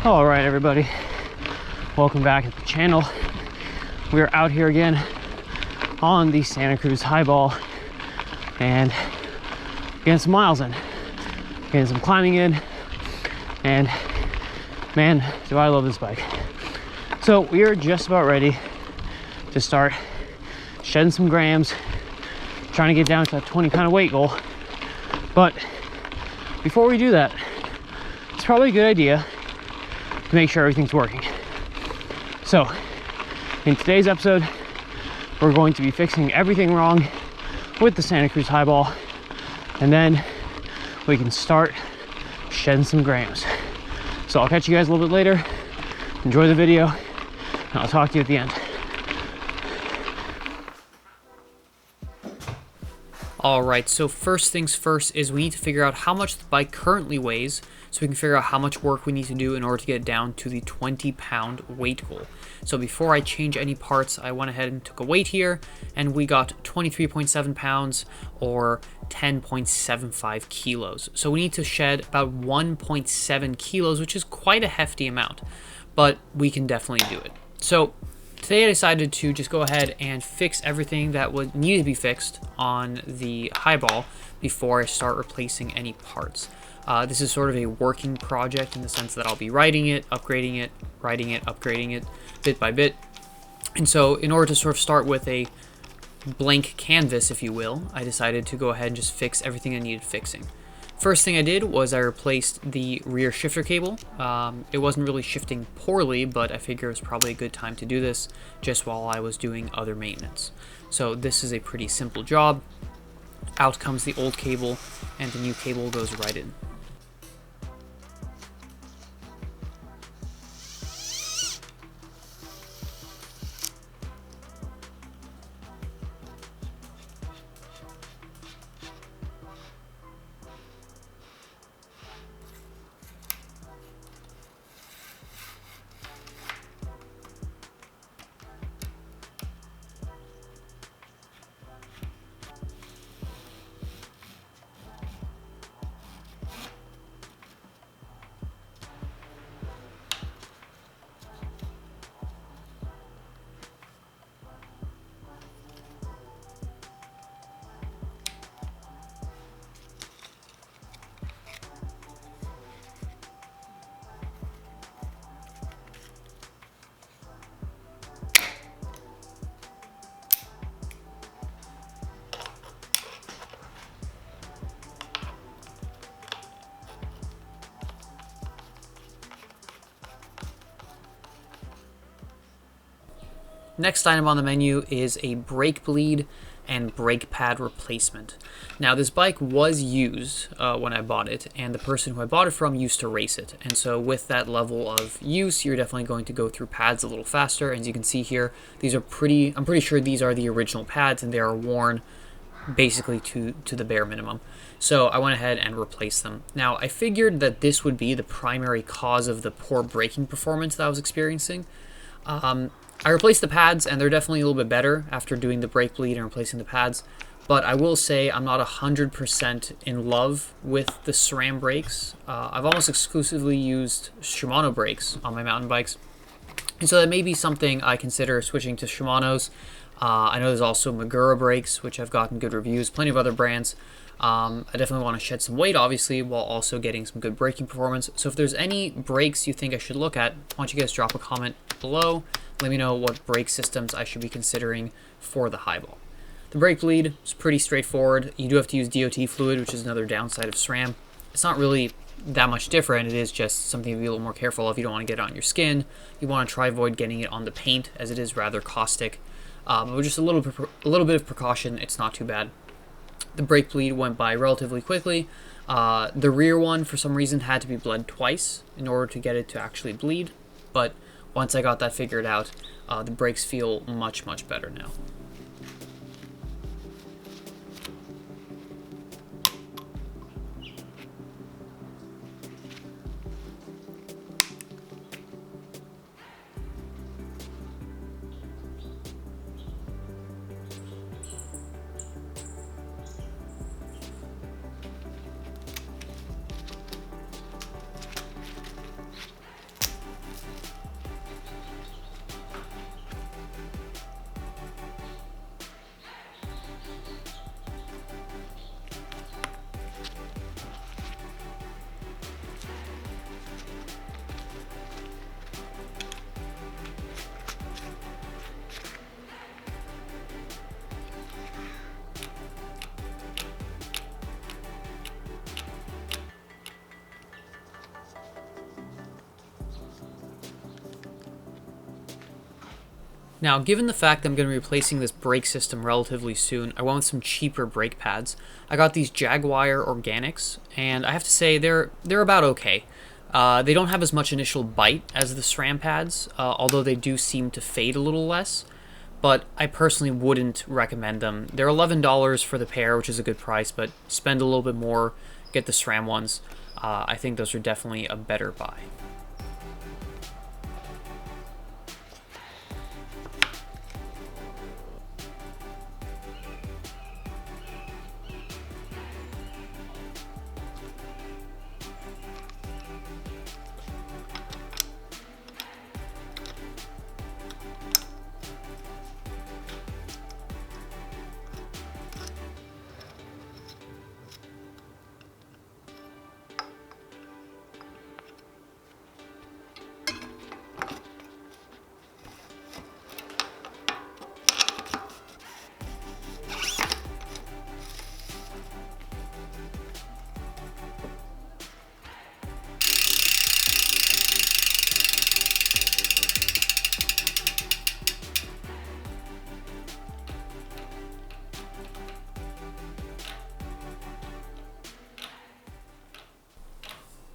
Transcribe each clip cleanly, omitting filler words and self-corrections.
All right, everybody, welcome back to the channel. We are out here again on the Santa Cruz Highball and getting some miles in, getting some climbing in, and man, do I love this bike. So we are just about ready to start shedding some grams, trying to get down to that 20-pound weight goal. But before we do that, it's probably a good idea to make sure everything's working. So in today's episode, we're going to be fixing everything wrong with the Santa Cruz Highball, and then we can start shedding some grams. So I'll catch you guys a little bit later. Enjoy the video, and I'll talk to you at the end. Alright, so first things first is we need to figure out how much the bike currently weighs, so we can figure out how much work we need to do in order to get it down to the 20-pound weight goal. So before I change any parts, I went ahead and took a weight here, and we got 23.7 pounds or 10.75 kilos. So we need to shed about 1.7 kilos, which is quite a hefty amount, but we can definitely do it. So today I decided to just go ahead and fix everything that would need to be fixed on the Highball before I start replacing any parts. This is sort of a working project in the sense that I'll be writing it, upgrading it, writing it, upgrading it bit by bit. And so in order to sort of start with a blank canvas, if you will, I decided to go ahead and just fix everything that needed fixing. First thing I did was I replaced the rear shifter cable. It wasn't really shifting poorly, but I figured it was probably a good time to do this just while I was doing other maintenance. So this is a pretty simple job. Out comes the old cable, and the new cable goes right in. Next item on the menu is a brake bleed and brake pad replacement. Now this bike was used when I bought it, and the person who I bought it from used to race it. And so with that level of use, you're definitely going to go through pads a little faster. As you can see here, these are I'm pretty sure these are the original pads, and they are worn basically to the bare minimum. So I went ahead and replaced them. Now I figured that this would be the primary cause of the poor braking performance that I was experiencing. I replaced the pads, and they're definitely a little bit better after doing the brake bleed and replacing the pads, but I will say I'm not 100% in love with the SRAM brakes. I've almost exclusively used Shimano brakes on my mountain bikes, and so that may be something I consider switching to Shimano's. I know there's also Magura brakes, which have gotten good reviews, plenty of other brands. I definitely want to shed some weight, obviously, while also getting some good braking performance. So if there's any brakes you think I should look at, why don't you guys drop a comment below. Let me know what brake systems I should be considering for the Highball. The brake bleed is pretty straightforward. You do have to use DOT fluid, which is another downside of SRAM. It's not really that much different. It is just something to be a little more careful of. You don't want to get it on your skin. You want to try avoid getting it on the paint, as it is rather caustic. But just a little bit of precaution, it's not too bad. The brake bleed went by relatively quickly. The rear one, for some reason, had to be bled twice in order to get it to actually bleed. But once I got that figured out, the brakes feel much, much better now. Now, given the fact that I'm going to be replacing this brake system relatively soon, I went with some cheaper brake pads. I got these Jaguar Organics, and I have to say they're about okay. They don't have as much initial bite as the SRAM pads, although they do seem to fade a little less. But I personally wouldn't recommend them. They're $11 for the pair, which is a good price, but spend a little bit more, get the SRAM ones. I think those are definitely a better buy.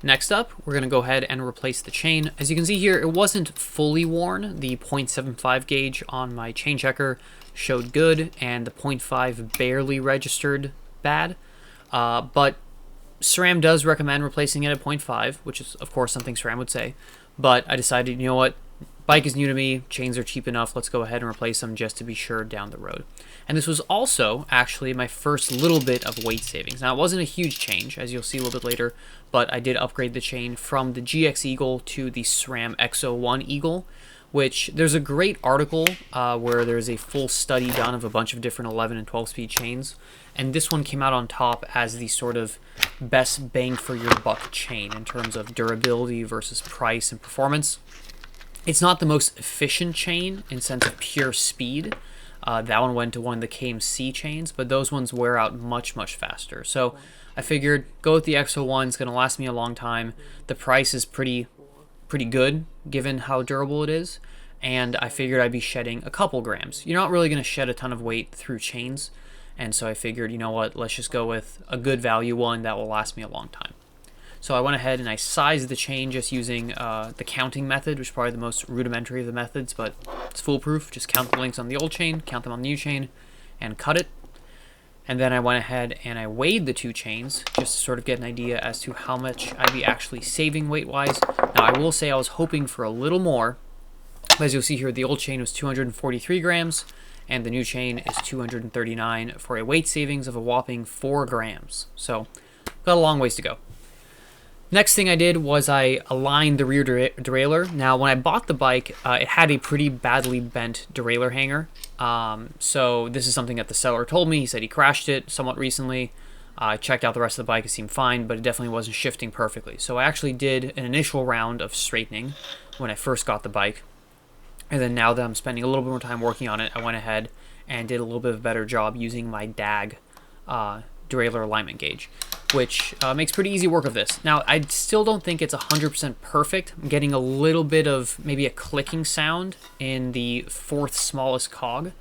Next up, we're going to go ahead and replace the chain. As you can see here, it wasn't fully worn. The 0.75 gauge on my chain checker showed good, and the 0.5 barely registered bad. But SRAM does recommend replacing it at 0.5, which is, of course, something SRAM would say. But I decided, you know what? Bike is new to me, chains are cheap enough, let's go ahead and replace them just to be sure down the road. And this was also actually my first little bit of weight savings. Now, it wasn't a huge change, as you'll see a little bit later, but I did upgrade the chain from the GX Eagle to the SRAM X01 Eagle, which there's a great article where there's a full study done of a bunch of different 11 and 12 speed chains. And this one came out on top as the sort of best bang for your buck chain in terms of durability versus price and performance. It's not the most efficient chain in sense of pure speed. That one went to one of the KMC chains, but those ones wear out much, much faster. So I figured go with the X01. It's going to last me a long time. The price is pretty good given how durable it is. And I figured I'd be shedding a couple grams. You're not really going to shed a ton of weight through chains. And so I figured, you know what, let's just go with a good value one that will last me a long time. So I went ahead and I sized the chain just using the counting method, which is probably the most rudimentary of the methods, but it's foolproof. Just count the links on the old chain, count them on the new chain, and cut it. And then I went ahead and I weighed the two chains just to sort of get an idea as to how much I'd be actually saving weight-wise. Now, I will say I was hoping for a little more. As you'll see here, the old chain was 243 grams, and the new chain is 239 for a weight savings of a whopping 4 grams. So, got a long ways to go. Next thing I did was I aligned the rear derailleur. Now, when I bought the bike, it had a pretty badly bent derailleur hanger. So this is something that the seller told me. He said he crashed it somewhat recently. I checked out the rest of the bike. It seemed fine, but it definitely wasn't shifting perfectly. So I actually did an initial round of straightening when I first got the bike. And then now that I'm spending a little bit more time working on it, I went ahead and did a little bit of a better job using my DAG derailleur alignment gauge, which makes pretty easy work of this. Now, I still don't think it's 100% perfect. I'm getting a little bit of maybe a clicking sound in the 4th smallest cog.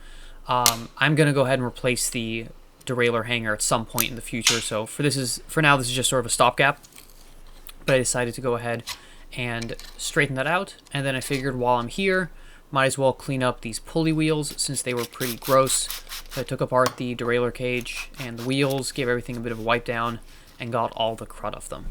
I'm going to go ahead and replace the derailleur hanger at some point in the future. So for now, this is just sort of a stopgap. But I decided to go ahead and straighten that out. And then I figured while I'm here, might as well clean up these pulley wheels since they were pretty gross. So I took apart the derailleur cage and the wheels, gave everything a bit of a wipe down, and got all the crud off them.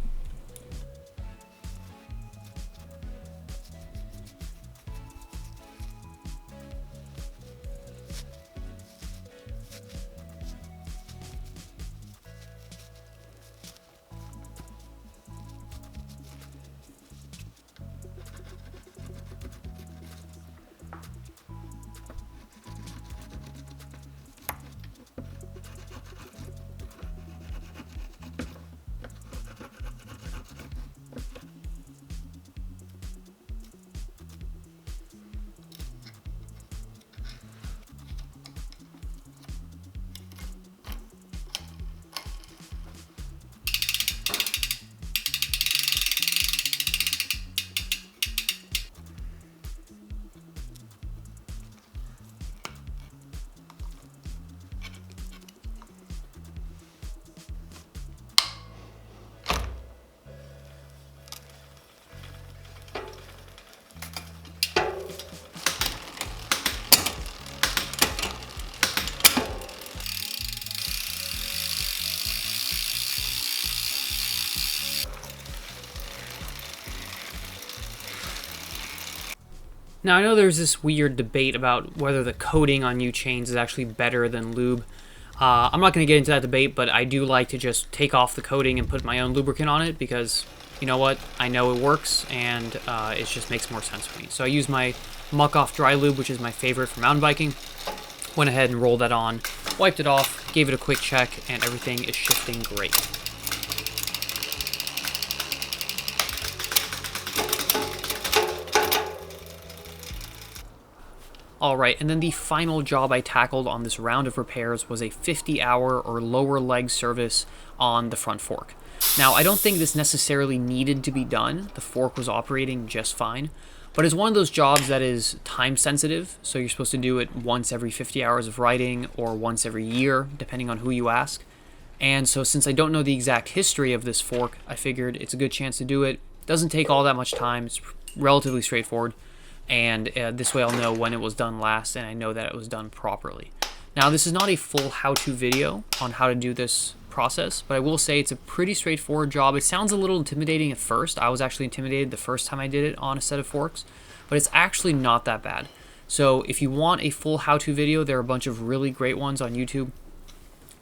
Now, I know there's this weird debate about whether the coating on new chains is actually better than lube. I'm not going to get into that debate, but I do like to just take off the coating and put my own lubricant on it because, you know what, I know it works, and it just makes more sense for me. So I use my Muck Off Dry Lube, which is my favorite for mountain biking. Went ahead and rolled that on, wiped it off, gave it a quick check, and everything is shifting great. Alright, and then the final job I tackled on this round of repairs was a 50-hour or lower leg service on the front fork. Now, I don't think this necessarily needed to be done. The fork was operating just fine, but it's one of those jobs that is time sensitive, so you're supposed to do it once every 50 hours of riding or once every year, depending on who you ask. And so since I don't know the exact history of this fork, I figured it's a good chance to do it. It doesn't take all that much time, it's relatively straightforward. And this way I'll know when it was done last, and I know that it was done properly. Now, this is not a full how-to video on how to do this process, but I will say it's a pretty straightforward job. It sounds a little intimidating at first. I was actually intimidated the first time I did it on a set of forks, but it's actually not that bad. So if you want a full how-to video, there are a bunch of really great ones on YouTube.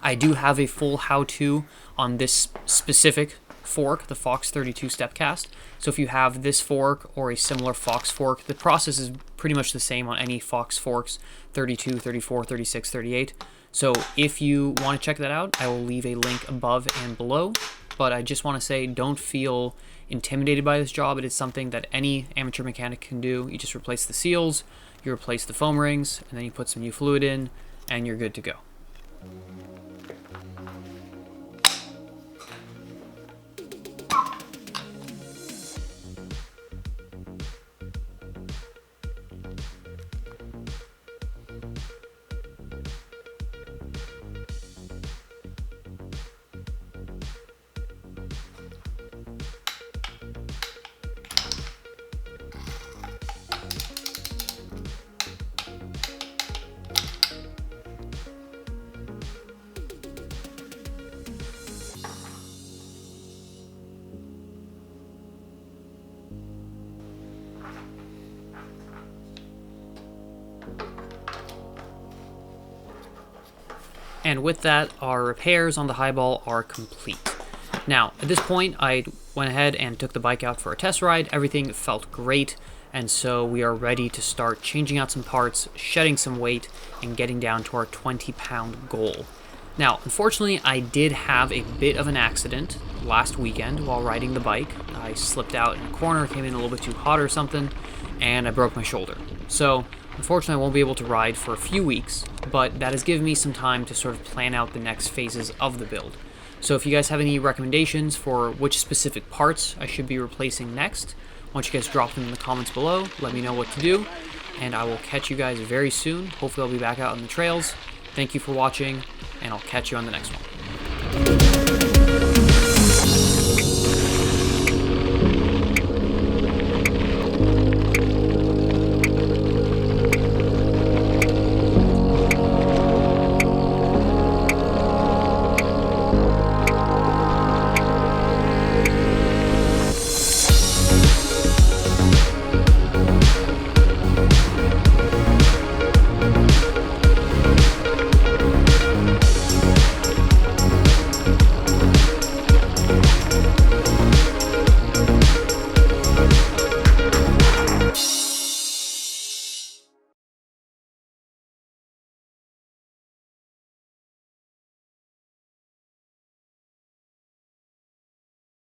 I do have a full how-to on this specific fork, the Fox 32 step cast. So if you have this fork or a similar Fox fork, the process is pretty much the same on any Fox forks, 32, 34, 36, 38. So if you want to check that out, I will leave a link above and below. But I just want to say, don't feel intimidated by this job. It is something that any amateur mechanic can do. You just replace the seals, you replace the foam rings, and then you put some new fluid in, and you're good to go. And with that, our repairs on the Highball are complete. Now, at this point, I went ahead and took the bike out for a test ride. Everything felt great, and so we are ready to start changing out some parts, shedding some weight, and getting down to our 20-pound goal. Now, unfortunately, I did have a bit of an accident last weekend while riding the bike. I slipped out in a corner, came in a little bit too hot or something, and I broke my shoulder. So, unfortunately, I won't be able to ride for a few weeks, but that has given me some time to sort of plan out the next phases of the build. So if you guys have any recommendations for which specific parts I should be replacing next, why don't you guys drop them in the comments below, let me know what to do, and I will catch you guys very soon. Hopefully I'll be back out on the trails. Thank you for watching, and I'll catch you on the next one.